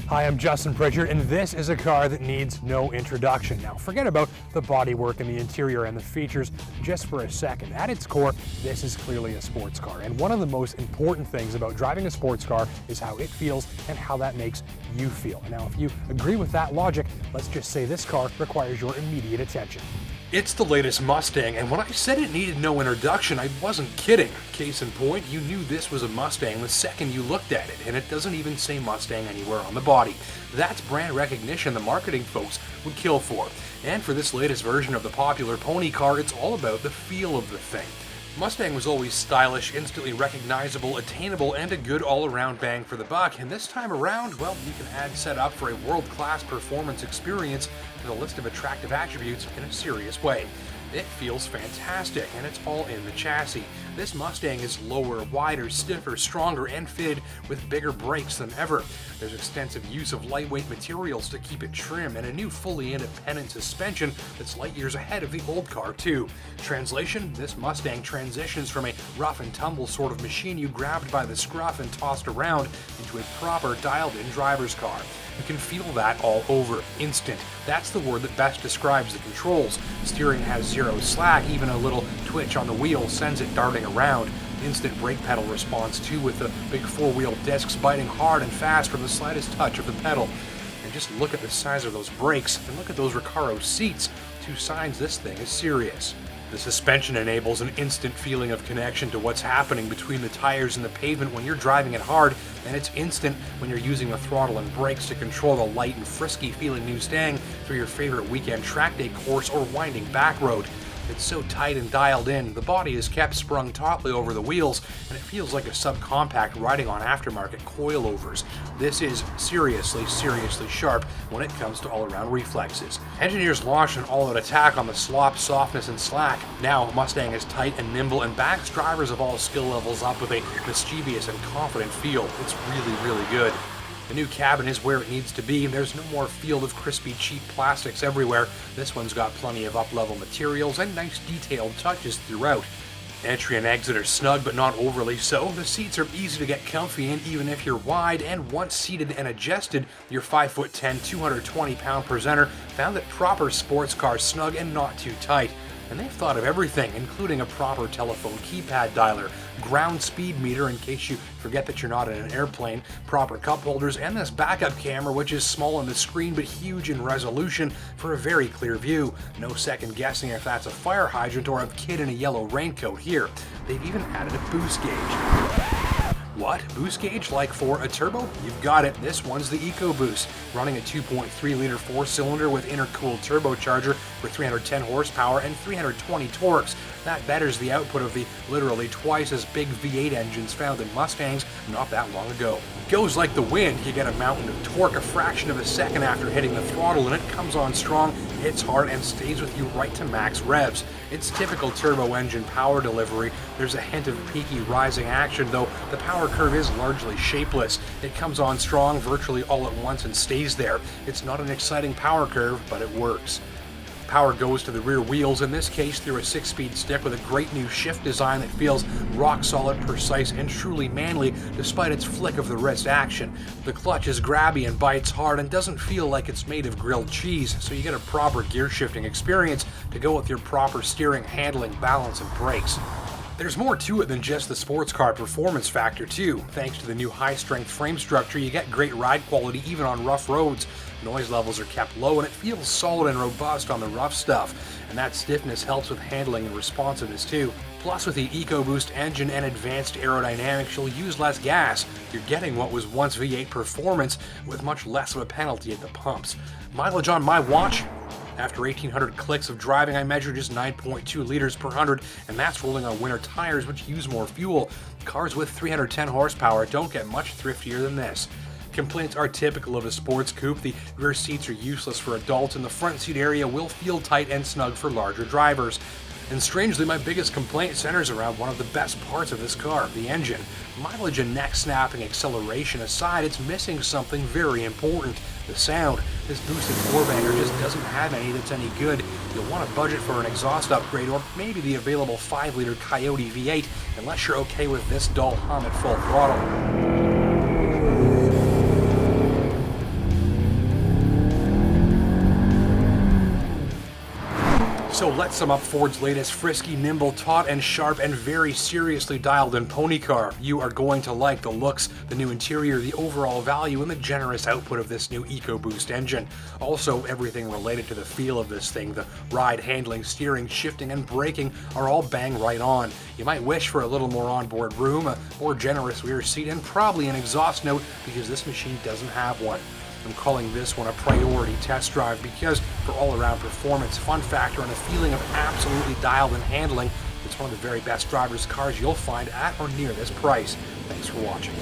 Hi, I'm Justin Pritchard, and this is a car that needs no introduction. Now, forget about the bodywork and the interior and the features just for a second. At its core, this is clearly a sports car, and one of the most important things about driving a sports car is how it feels and how that makes you feel. Now, if you agree with that logic, let's just say this car requires your immediate attention. It's the latest Mustang, and when I said it needed no introduction, I wasn't kidding. Case in point, you knew this was a Mustang the second you looked at it, and it doesn't even say Mustang anywhere on the body. That's brand recognition the marketing folks would kill for. And for this latest version of the popular pony car, it's all about the feel of the thing. Mustang was always stylish, instantly recognizable, attainable, and a good all-around bang for the buck, and this time around, well, you can add set up for a world-class performance experience to the list of attractive attributes in a serious way. It feels fantastic, and it's all in the chassis. This Mustang is lower, wider, stiffer, stronger, and fitted with bigger brakes than ever. There's extensive use of lightweight materials to keep it trim, and a new fully independent suspension that's light years ahead of the old car too. Translation, this Mustang transitions from a rough and tumble sort of machine you grabbed by the scruff and tossed around into a proper dialed-in driver's car. You can feel that all over. Instant. That's the word that best describes the controls. Steering has zero slack, even a little twitch on the wheel sends it darting around. Instant brake pedal response too, with the big four-wheel discs biting hard and fast from the slightest touch of the pedal. And just look at the size of those brakes, and look at those Recaro seats. Two signs this thing is serious. The suspension enables an instant feeling of connection to what's happening between the tires and the pavement when you're driving it hard, and it's instant when you're using the throttle and brakes to control the light and frisky feeling Mustang through your favorite weekend track day course or winding back road. It's so tight and dialed in, the body is kept sprung tautly over the wheels, and it feels like a subcompact riding on aftermarket coilovers. This is seriously sharp when it comes to all-around reflexes. Engineers launched an all-out attack on the slop, softness, and slack. Now, Mustang is tight and nimble and backs drivers of all skill levels up with a mischievous and confident feel. It's really good. The new cabin is where it needs to be. There's no more field of crispy, cheap plastics everywhere. This one's got plenty of up-level materials and nice detailed touches throughout. Entry and exit are snug, but not overly so. The seats are easy to get comfy in even if you're wide, and once seated and adjusted, your 5'10", 220-pound presenter found that proper sports cars snug and not too tight. And they've thought of everything, including a proper telephone keypad dialer, ground speed meter in case you forget that you're not in an airplane, proper cup holders, and this backup camera, which is small on the screen but huge in resolution for a very clear view. No second guessing if that's a fire hydrant or a kid in a yellow raincoat here. They've even added a boost gauge. What? Boost gauge? Like for a turbo? You've got it. This one's the EcoBoost, running a 2.3-liter four-cylinder with intercooled turbocharger for 310 horsepower and 320 torques. That betters the output of the literally twice as big V8 engines found in Mustangs not that long ago. It goes like the wind. You get a mountain of torque a fraction of a second after hitting the throttle, and it comes on strong, hits hard, and stays with you right to max revs. It's typical turbo engine power delivery. There's a hint of peaky rising action, though the power curve is largely shapeless. It comes on strong virtually all at once and stays there. It's not an exciting power curve, but it works. Power goes to the rear wheels, in this case through a 6-speed stick with a great new shift design that feels rock solid, precise, and truly manly despite its flick of the wrist action. The clutch is grabby and bites hard and doesn't feel like it's made of grilled cheese, so you get a proper gear shifting experience to go with your proper steering, handling, balance, and brakes. There's more to it than just the sports car performance factor too. Thanks to the new high-strength frame structure, you get great ride quality even on rough roads. Noise levels are kept low and it feels solid and robust on the rough stuff. And that stiffness helps with handling and responsiveness too. Plus, with the EcoBoost engine and advanced aerodynamics, you'll use less gas. You're getting what was once V8 performance with much less of a penalty at the pumps. Mileage on my watch? After 1,800 clicks of driving, I measured just 9.2 liters per 100, and that's rolling on winter tires, which use more fuel. Cars with 310 horsepower don't get much thriftier than this. Complaints are typical of a sports coupe. The rear seats are useless for adults, and the front seat area will feel tight and snug for larger drivers. And strangely, my biggest complaint centers around one of the best parts of this car, the engine. Mileage and neck-snapping acceleration aside, it's missing something very important: the sound. This boosted four-banger just doesn't have any that's any good. You'll want to budget for an exhaust upgrade or maybe the available 5-liter Coyote V8 unless you're okay with this dull hum at full throttle. So let's sum up Ford's latest frisky, nimble, taut and sharp, and very seriously dialed in pony car. You are going to like the looks, the new interior, the overall value, and the generous output of this new EcoBoost engine. Also, everything related to the feel of this thing, the ride, handling, steering, shifting, and braking are all bang right on. You might wish for a little more onboard room, a more generous rear seat, and probably an exhaust note because this machine doesn't have one. I'm calling this one a priority test drive because for all-around performance, fun factor, and a feeling of absolutely dialed-in handling, it's one of the very best driver's cars you'll find at or near this price. Thanks for watching.